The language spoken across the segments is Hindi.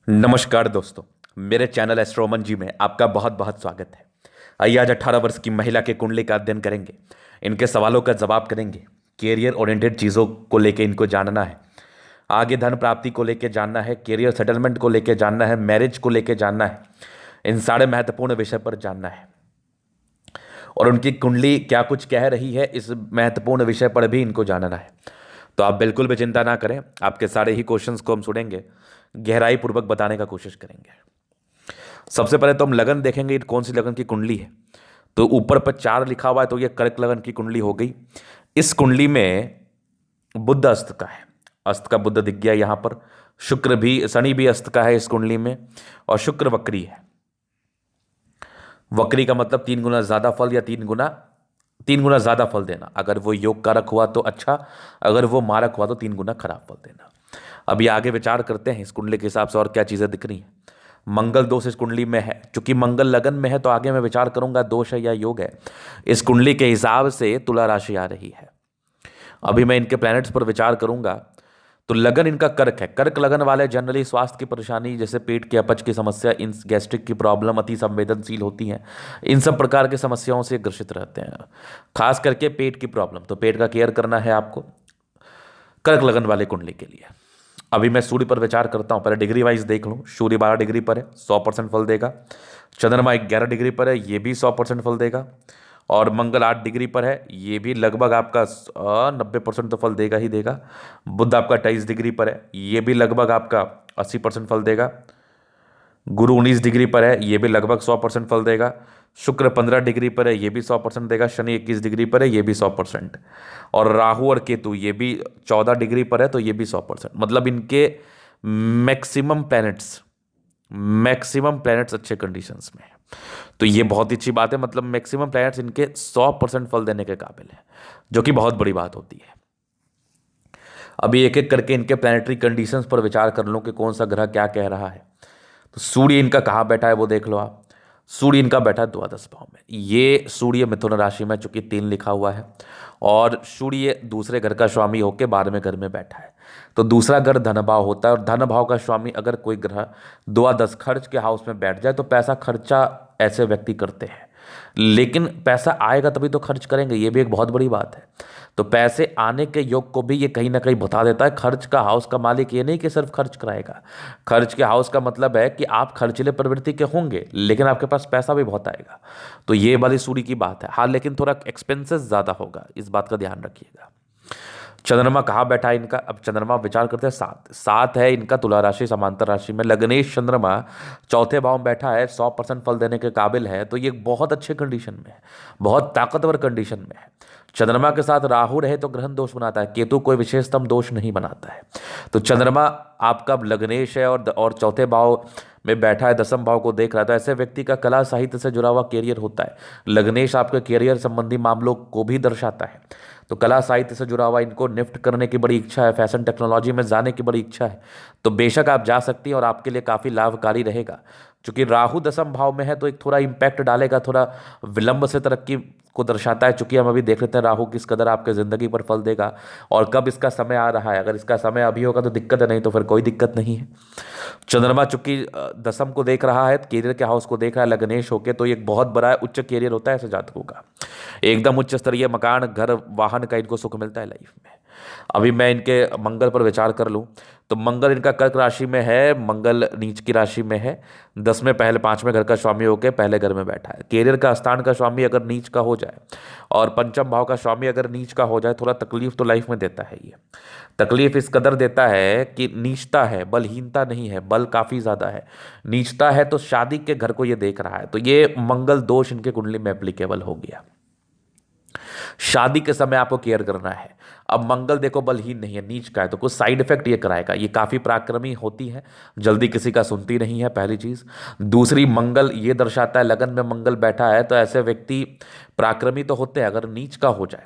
नमस्कार दोस्तों। मेरे चैनल एस्ट्रोमन जी में आपका बहुत बहुत स्वागत है। आइए आज 18 वर्ष की महिला के कुंडली का अध्ययन करेंगे, इनके सवालों का जवाब करेंगे। कैरियर ओरिएंटेड चीज़ों को लेके इनको जानना है, आगे धन प्राप्ति को लेके जानना है, कैरियर सेटलमेंट को लेके जानना है, मैरिज को लेके जानना है। इन सारे महत्वपूर्ण विषय पर जानना है और उनकी कुंडली क्या कुछ कह रही है, इस महत्वपूर्ण विषय पर भी इनको जानना है। तो आप बिल्कुल भी चिंता ना करें, आपके सारे ही क्वेश्चंस को हम सुनेंगे, गहराई पूर्वक बताने का कोशिश करेंगे। सबसे पहले तो हम लगन देखेंगे, ये कौन सी लगन की कुंडली है। तो ऊपर पर 4 लिखा हुआ है, तो ये कर्क लगन की कुंडली हो गई। इस कुंडली में बुध अस्त का है, अस्त का बुध दिख गया यहां पर। शुक्र भी, शनि भी अस्त का है इस कुंडली में, और शुक्र वक्री है। वक्री का मतलब 3 गुना ज्यादा फल या 3 गुना ज्यादा फल देना। अगर वो योग कारक हुआ तो अच्छा, अगर वो मारक हुआ तो 3 गुना खराब फल देना। अभी आगे विचार करते हैं इस कुंडली के हिसाब से और क्या चीजें दिख रही हैं। मंगल दोष इस कुंडली में है, चूंकि मंगल लगन में है तो आगे मैं विचार करूंगा दोष है या योग है। इस कुंडली के हिसाब से तुला राशि आ रही है। अभी मैं इनके प्लैनेट्स पर विचार करूंगा। तो लगन इनका कर्क है। कर्क लगन वाले जनरली स्वास्थ्य की परेशानी, जैसे पेट के अपच की समस्या, इन गैस्ट्रिक की प्रॉब्लम, अति संवेदनशील होती हैं, इन सब प्रकार की समस्याओं से ग्रसित रहते हैं। खास करके पेट की प्रॉब्लम, तो पेट का केयर करना है आपको कर्क लगन वाले कुंडली के लिए। अभी मैं सूर्य पर विचार करता हूं, पहले डिग्री वाइज देख लूं। सूर्य 12 डिग्री पर है, 100% फल देगा। चंद्रमा 11 डिग्री पर है, ये भी 100% फल देगा। और मंगल 8 डिग्री पर है, ये भी लगभग आपका 90% तो फल देगा ही देगा। बुध आपका 23 डिग्री पर है, ये भी लगभग आपका 80% फल देगा। गुरु 19 डिग्री पर है, ये भी लगभग 100% फल देगा। शुक्र 15 डिग्री पर है, ये भी 100% देगा। शनि 21 डिग्री पर है, ये भी 100%। और राहु और केतु ये भी 14 डिग्री पर है, तो ये भी 100%। मतलब इनके मैक्सिमम प्लैनेट्स मैक्सिमम प्लैनेट्स अच्छे कंडीशंस में है। तो ये बहुत ही अच्छी बात है। मतलब मैक्सिमम प्लैनेट्स इनके 100% फल देने के काबिल है, जो कि बहुत बड़ी बात होती है। अभी एक एक करके इनके प्लैनेटरी कंडीशंस पर विचार कर लो कि कौन सा ग्रह क्या कह रहा है। तो सूर्य इनका कहाँ बैठा है वो देख लो आप। सूर्य इनका बैठा है द्वादश भाव में। ये सूर्य मिथुन राशि में, चूंकि 3 लिखा हुआ है, और सूर्य दूसरे घर का स्वामी होकर 12वें घर में बैठा है। तो दूसरा घर धन भाव होता है, और धन भाव का स्वामी अगर कोई ग्रह द्वादश खर्च के हाउस में बैठ जाए तो पैसा खर्चा ऐसे व्यक्ति करते हैं। लेकिन पैसा आएगा तभी तो खर्च करेंगे, ये भी एक बहुत बड़ी बात है। तो पैसे आने के योग को भी ये कहीं ना कहीं बता देता है। खर्च का हाउस का मालिक ये नहीं कि सिर्फ खर्च कराएगा। खर्च के हाउस का मतलब है कि आप खर्चीले प्रवृत्ति के होंगे, लेकिन आपके पास पैसा भी बहुत आएगा। तो ये वाली सूर्य की बात है। हाँ, लेकिन थोड़ा एक्सपेंसेस ज़्यादा होगा, इस बात का ध्यान रखिएगा। चंद्रमा कहाँ बैठा है इनका, अब चंद्रमा विचार करते हैं। 7 है इनका तुला राशि समांतर राशि में। लग्नेश चंद्रमा चौथे भाव में बैठा है, 100% फल देने के काबिल है। तो ये बहुत अच्छे कंडीशन में है, बहुत ताकतवर कंडीशन में है। चंद्रमा के साथ राहु रहे तो ग्रहण दोष बनाता है, केतु कोई विशेषतम दोष नहीं बनाता है। तो चंद्रमा आपका लग्नेश है और चौथे भाव में बैठा है, दसम भाव को देख रहा है। तो ऐसे व्यक्ति का कला साहित्य से जुड़ा हुआ कैरियर होता है। लग्नेश आपके कैरियर संबंधी मामलों को भी दर्शाता है। तो कला साहित्य से जुड़ा हुआ, इनको निफ्ट करने की बड़ी इच्छा है, फैशन टेक्नोलॉजी में जाने की बड़ी इच्छा है। तो बेशक आप जा सकती हैं और आपके लिए काफ़ी लाभकारी रहेगा। चूंकि राहु दसम भाव में है तो एक थोड़ा इंपैक्ट डालेगा, थोड़ा विलंब से तरक्की को दर्शाता है। चूंकि हम अभी देख लेते हैं राहु किस कदर आपके ज़िंदगी पर फल देगा और कब इसका समय आ रहा है। अगर इसका समय अभी होगा तो दिक्कत है, नहीं तो फिर कोई दिक्कत नहीं है। चंद्रमा चूंकि दसम को देख रहा है, कैरियर के हाउस को देख रहा है लग्नेश होके, तो ये एक बहुत बड़ा उच्च कैरियर होता है ऐसे जातकों का। एकदम उच्च स्तरीय मकान, घर, वाहन का इनको सुख मिलता है लाइफ में। अभी मैं इनके मंगल पर विचार कर लूँ तो मंगल इनका कर्क राशि में है, मंगल नीच की राशि में है। 10वें पहले 5वें घर का स्वामी होकर पहले घर में बैठा है। कैरियर का स्थान का स्वामी अगर नीच का हो जाए और पंचम भाव का स्वामी अगर नीच का हो जाए, थोड़ा तकलीफ तो लाइफ में देता है। ये तकलीफ इस कदर देता है कि नीचता है, बलहीनता नहीं है, बल काफी ज्यादा है। नीचता है तो शादी के घर को ये देख रहा है, तो ये मंगल दोष इनके कुंडली में एप्लीकेबल हो गया। शादी के समय आपको केयर करना है। अब मंगल देखो बलहीन नहीं है, नीच का है, तो कुछ साइड इफेक्ट ये कराएगा। ये काफी पराक्रमी होती है, जल्दी किसी का सुनती नहीं है, पहली चीज। दूसरी, मंगल ये दर्शाता है लगन में मंगल बैठा है तो ऐसे व्यक्ति पराक्रमी तो होते हैं। अगर नीच का हो जाए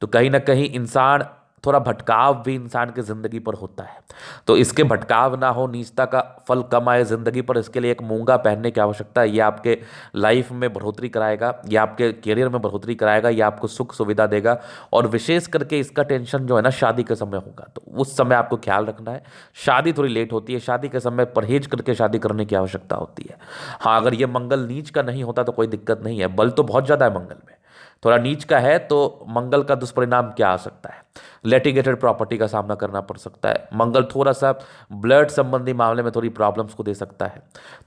तो कहीं ना कहीं इंसान थोड़ा भटकाव भी इंसान की ज़िंदगी पर होता है। तो इसके भटकाव ना हो, नीचता का फल कम आए ज़िंदगी पर, इसके लिए एक मूंगा पहनने की आवश्यकता है। ये आपके लाइफ में बढ़ोतरी कराएगा, ये आपके करियर में बढ़ोतरी कराएगा, ये आपको सुख सुविधा देगा। और विशेष करके इसका टेंशन जो है ना शादी के समय होगा, तो उस समय आपको ख्याल रखना है। शादी थोड़ी लेट होती है, शादी के समय परहेज करके शादी करने की आवश्यकता होती है। हाँ, अगर ये मंगल नीच का नहीं होता तो कोई दिक्कत नहीं है, बल तो बहुत ज़्यादा है मंगल में, थोड़ा नीच का है तो मंगल का दुष्परिणाम क्या आ सकता है? लिटिगेटेड प्रॉपर्टी का सामना करना पड़ सकता है। मंगल थोड़ा सा ब्लड संबंधी मामले में थोड़ी प्रॉब्लम्स को दे सकता है,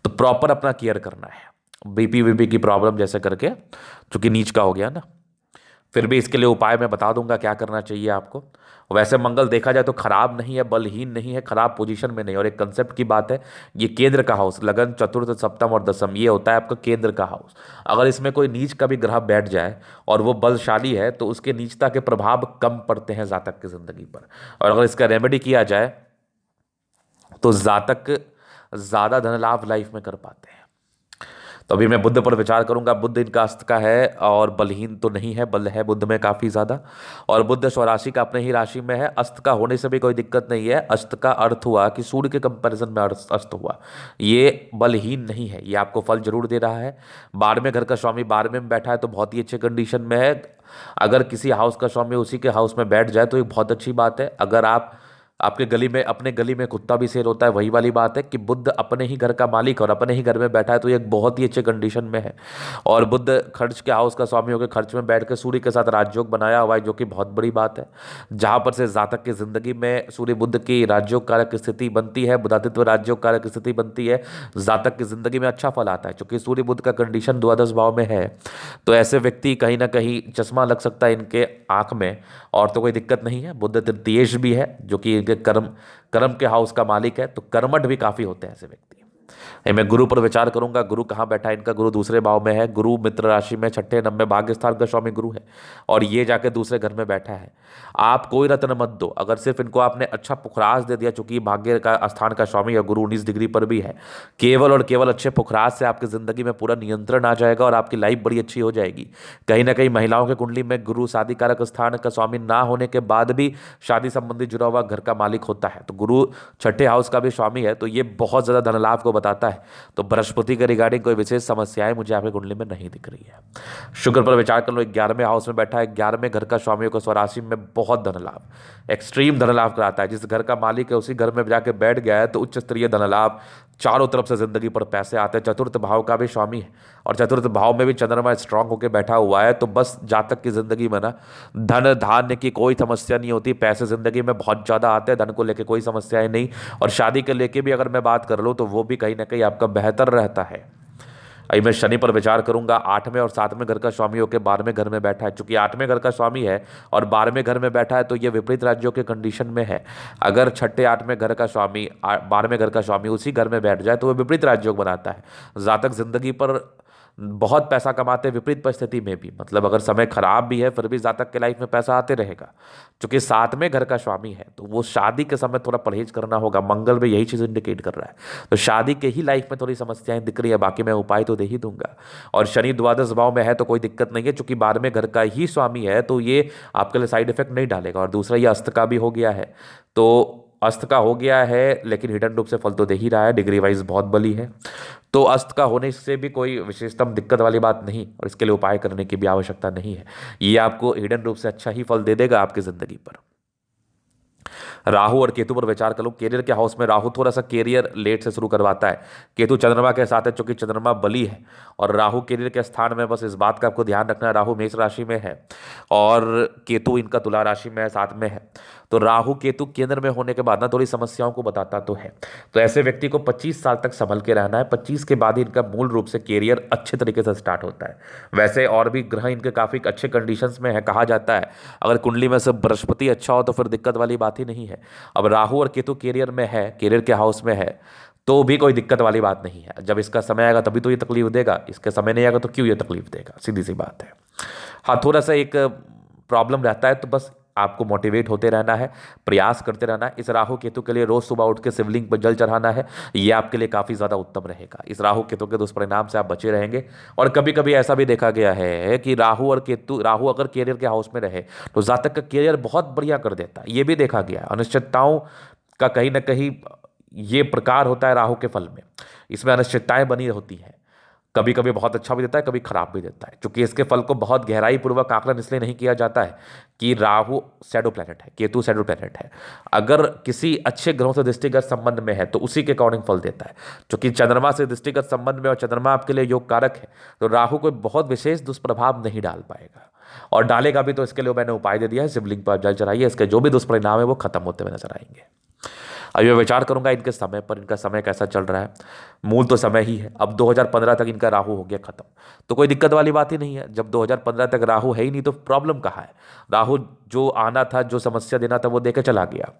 तो प्रॉपर अपना केयर करना है। बीपी वीपी की प्रॉब्लम जैसे करके, चूंकि नीच का हो गया ना। फिर भी इसके लिए उपाय मैं बता दूंगा क्या करना चाहिए आपको। वैसे मंगल देखा जाए तो खराब नहीं है, बलहीन नहीं है, खराब पोजीशन में नहीं। और एक कंसेप्ट की बात है, ये केंद्र का हाउस, लगन, चतुर्थ, सप्तम और दसम, ये होता है आपका केंद्र का हाउस। अगर इसमें कोई नीच का भी ग्रह बैठ जाए और वो बलशाली है तो उसके नीचता के प्रभाव कम पड़ते हैं जातक की जिंदगी पर। और अगर इसका रेमेडी किया जाए तो जातक ज्यादा धन लाभ लाइफ में कर पाते हैं। तो अभी मैं बुध पर विचार करूंगा। बुध इनका अस्त का है और बलहीन तो नहीं है, बल है बुध में काफी ज्यादा। और बुध स्वराशि का अपने ही राशि में है। अस्त का होने से भी कोई दिक्कत नहीं है। अस्त का अर्थ हुआ कि सूर्य के कंपैरिजन में अस्त हुआ, ये बलहीन नहीं है, ये आपको फल जरूर दे रहा है। 12वें घर का स्वामी 12वें में बैठा है तो बहुत ही अच्छे कंडीशन में है। अगर किसी हाउस का स्वामी उसी के हाउस में बैठ जाए तो ये बहुत अच्छी बात है। अगर आप आपके गली में, अपने गली में कुत्ता भी शेर होता है, वही वाली बात है कि बुध अपने ही घर का मालिक और अपने ही घर में बैठा है तो ये एक बहुत ही अच्छे कंडीशन में है। और बुध खर्च के हाउस का स्वामी होकर खर्च में बैठ के सूर्य के साथ राजयोग बनाया हुआ है, जो कि बहुत बड़ी बात है। जहां पर से जातक की जिंदगी में सूर्य बुध की राजयोग कारक स्थिति बनती है, बुधातित्व राजयोग कारक स्थिति बनती है, जातक की जिंदगी में अच्छा फल आता है। क्योंकि सूर्य बुध का कंडीशन द्वादश भाव में है तो ऐसे व्यक्ति कहीं ना कहीं चश्मा लग सकता है इनके आंख में, और तो कोई दिक्कत नहीं है। बुध तृतीयेश भी है जो कि इनके कर्म कर्म के हाउस का मालिक है, तो कर्मठ भी काफी होते हैं ऐसे व्यक्ति। मैं गुरु पर विचार करूंगा। गुरु कहाँ बैठा है इनका? गुरु दूसरे भाव में है। गुरु मित्र राशि में छठे नंबर भाग्य स्थान का स्वामी गुरु है और ये जाके दूसरे घर में बैठा है। आप कोई रत्न मत दो, अगर सिर्फ इनको आपने अच्छा पुखराज दे दिया, चूंकि भाग्य का स्थान का स्वामी या गुरु 19 डिग्री पर भी है, केवल और केवल अच्छे पुखराज से आपकी जिंदगी में पूरा नियंत्रण आ जाएगा और आपकी लाइफ बड़ी अच्छी हो जाएगी। कहीं ना कहीं महिलाओं के कुंडली में गुरु शादी कारक स्थान का स्वामी ना होने के बाद भी शादी संबंधी जुड़ा हुआ घर का मालिक होता है, तो गुरु छठे हाउस का भी स्वामी है, तो ये बहुत ज्यादा धन लाभ को बताता है। तो बृहस्पति के रिगार्डिंग कोई विशेष समस्याएं मुझे आपकी कुंडली में नहीं दिख रही है। शुक्र पर विचार कर लो। 11वें हाउस में बैठा है। 11वें घर का स्वामियों को स्वराशि में बहुत धन लाभ, एक्सट्रीम धन लाभ कराता है। जिस घर का मालिक है उसी घर में जाके बैठ गया है तो उच्च स्तरीय धन लाभ, चारों तरफ से जिंदगी पर पैसे आते हैं। चतुर्थ भाव का भी स्वामी है और चतुर्थ भाव में भी चंद्रमा स्ट्रांग होकर बैठा हुआ है, तो बस जातक की जिंदगी में ना धन धान्य की कोई समस्या नहीं होती। पैसे जिंदगी में बहुत ज्यादा आते हैं, धन को लेकर कोई समस्याएं नहीं। और शादी के लेके भी अगर मैं बात कर लूँ तो वो भी कहीं ना कहीं आपका बेहतर रहता है। अभी मैं शनि पर विचार करूंगा। 8वें और 7वें घर का स्वामी होकर 12वें घर में बैठा है। चूंकि 8वें घर का स्वामी है और 12वें घर में बैठा है तो ये विपरीत राज्यों के कंडीशन में है। अगर छठे 8वें घर का स्वामी 12वें घर का स्वामी उसी घर में बैठ जाए तो वह विपरीत राज्योग बनाता है। जातक जिंदगी पर बहुत पैसा कमाते हैं विपरीत परिस्थिति में भी, मतलब अगर समय खराब भी है फिर भी जातक के लाइफ में पैसा आते रहेगा। क्योंकि 7वें घर का स्वामी है तो वो शादी के समय थोड़ा परहेज करना होगा। मंगल में यही चीज इंडिकेट कर रहा है, तो शादी के ही लाइफ में थोड़ी समस्याएं दिख रही है। बाकी मैं उपाय तो दे ही दूंगा। और शनि द्वादश भाव में है तो कोई दिक्कत नहीं है, क्योंकि 12वें घर का ही स्वामी है तो ये आपके लिए साइड इफेक्ट नहीं डालेगा। और दूसरा ये अस्त का भी हो गया है, तो अस्त का हो गया है लेकिन हिडन रूप से फल तो दे ही रहा है, डिग्री वाइज बहुत बली है। तो अस्त का होने से भी कोई विशेषतम दिक्कत वाली बात नहीं और इसके लिए उपाय करने की भी आवश्यकता नहीं है। ये आपको हिडन रूप से अच्छा ही फल दे देगा आपकी जिंदगी पर। राहु और केतु पर विचार करूं। कैरियर के हाउस में राहु थोड़ा सा कैरियर लेट से शुरू करवाता है। केतु चंद्रमा के साथ है, चूंकि चंद्रमा बली है और राहु कैरियर के स्थान में, बस इस बात का आपको ध्यान रखना है। राहु मेष राशि में है और केतु इनका तुला राशि में है, साथ में है। तो राहु केतु केंद्र में होने के बाद ना थोड़ी समस्याओं को बताता तो है। तो ऐसे व्यक्ति को 25 साल तक संभल के रहना है। 25 के बाद ही इनका मूल रूप से कैरियर अच्छे तरीके से स्टार्ट होता है। वैसे और भी ग्रह इनके काफी अच्छे कंडीशंस में है। कहा जाता है अगर कुंडली में से बृहस्पति अच्छा हो तो फिर दिक्कत वाली बात ही नहीं है। अब राहु और केतु कैरियर में है, कैरियर के हाउस में है, तो भी कोई दिक्कत वाली बात नहीं है। जब इसका समय आएगा तभी तो ये तकलीफ देगा, इसके समय नहीं आएगा तो क्यों ये तकलीफ देगा, सीधी सी बात है। हाँ, थोड़ा सा एक प्रॉब्लम रहता है, तो बस आपको मोटिवेट होते रहना है, प्रयास करते रहना है। इस राहु केतु के लिए रोज सुबह उठ के शिवलिंग पर जल चढ़ाना है, ये आपके लिए काफी ज्यादा उत्तम रहेगा। इस राहु केतु के दुष्परिणाम से आप बचे रहेंगे। और कभी कभी ऐसा भी देखा गया है कि राहु और केतु, राहु अगर कैरियर के हाउस में रहे तो जातक का कैरियर बहुत बढ़िया कर देता है, ये भी देखा गया है। अनिश्चितताओं का कहीं ना कहीं ये प्रकार होता है राहु के फल में, इसमें अनिश्चितताएं बनी होती हैं। कभी कभी बहुत अच्छा भी देता है, कभी खराब भी देता है। क्योंकि इसके फल को बहुत गहराई पूर्वक आकलन इसलिए नहीं किया जाता है कि राहु शैडो प्लैनेट है, केतु शैडो प्लैनेट है। अगर किसी अच्छे ग्रहों से दृष्टिगत संबंध में है तो उसी के अकॉर्डिंग फल देता है। क्योंकि चंद्रमा से दृष्टिगत संबंध में और चंद्रमा आपके लिए योग कारक है, तो राहु कोई बहुत विशेष दुष्प्रभाव नहीं डाल पाएगा। और डालेगा भी तो इसके लिए मैंने उपाय दे दिया है, शिवलिंग पर जल चढ़ाइए, इसके जो भी दुष्परिणाम है वो खत्म होते हुए नजर आएंगे। अभी मैं विचार करूंगा इनके समय पर, इनका समय कैसा चल रहा है। मूल तो समय ही है। अब 2015 तक इनका राहु हो गया खत्म, तो कोई दिक्कत वाली बात ही नहीं है। जब 2015 तक राहु है ही नहीं तो प्रॉब्लम कहाँ है। राहु जो आना था, जो समस्या देना था वो देके चला गया।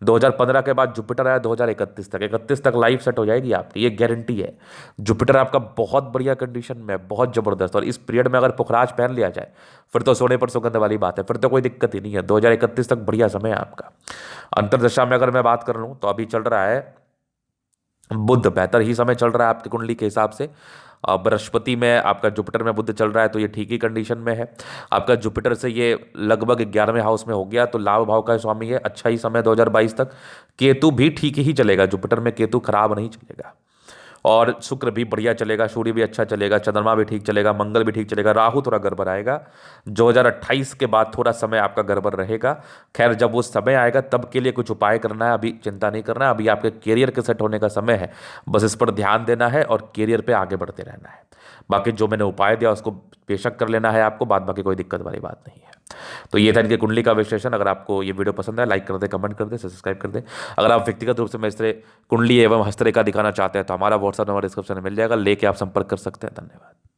2015 के बाद जुपिटर आया 2031 तक, 31 तक लाइफ सेट हो जाएगी आपकी, ये गारंटी है। जुपिटर आपका बहुत बढ़िया कंडीशन में, बहुत जबरदस्त। और इस पीरियड में अगर पुखराज पहन लिया जाए फिर तो सोने पर सुगंध वाली बात है, फिर तो कोई दिक्कत ही नहीं है। 2031 तक बढ़िया समय है आपका। अंतरदशा में अगर मैं बात कर लूँ तो अभी चल रहा है बुध, बेहतर ही समय चल रहा है आपकी कुंडली के हिसाब से। बृहस्पति में आपका जुपिटर में बुध चल रहा है, तो ये ठीक ही कंडीशन में है। आपका जुपिटर से ये लगभग 11वें हाउस में हो गया, तो लाभ भाव का स्वामी है, अच्छा ही समय 2022 तक। केतु भी ठीक ही चलेगा, जुपिटर में केतु खराब नहीं चलेगा। और शुक्र भी बढ़िया चलेगा, सूर्य भी अच्छा चलेगा, चंद्रमा भी ठीक चलेगा, मंगल भी ठीक चलेगा। राहु थोड़ा गड़बड़ आएगा 2028 के बाद, थोड़ा समय आपका गड़बड़ रहेगा। खैर जब वो समय आएगा तब के लिए कुछ उपाय करना है, अभी चिंता नहीं करना है। अभी आपके कैरियर के सेट होने का समय है, बस इस पर ध्यान देना है और कैरियर पे आगे बढ़ते रहना है। बाकी जो मैंने उपाय दिया उसको बेशक कर लेना है आपको, बाद बाकी कोई दिक्कत वाली बात नहीं है। तो ये था इनकी कुंडली का विश्लेषण। अगर आपको ये वीडियो पसंद है लाइक कर दे, कमेंट कर दे, सब्सक्राइब कर दे। अगर आप व्यक्तिगत रूप से मैं इस तरह कुंडली एवं हस्तरेखा दिखाना चाहते हैं तो हमारा व्हाट्सएप नंबर डिस्क्रिप्शन में मिल जाएगा, लेके आप संपर्क कर सकते हैं। धन्यवाद।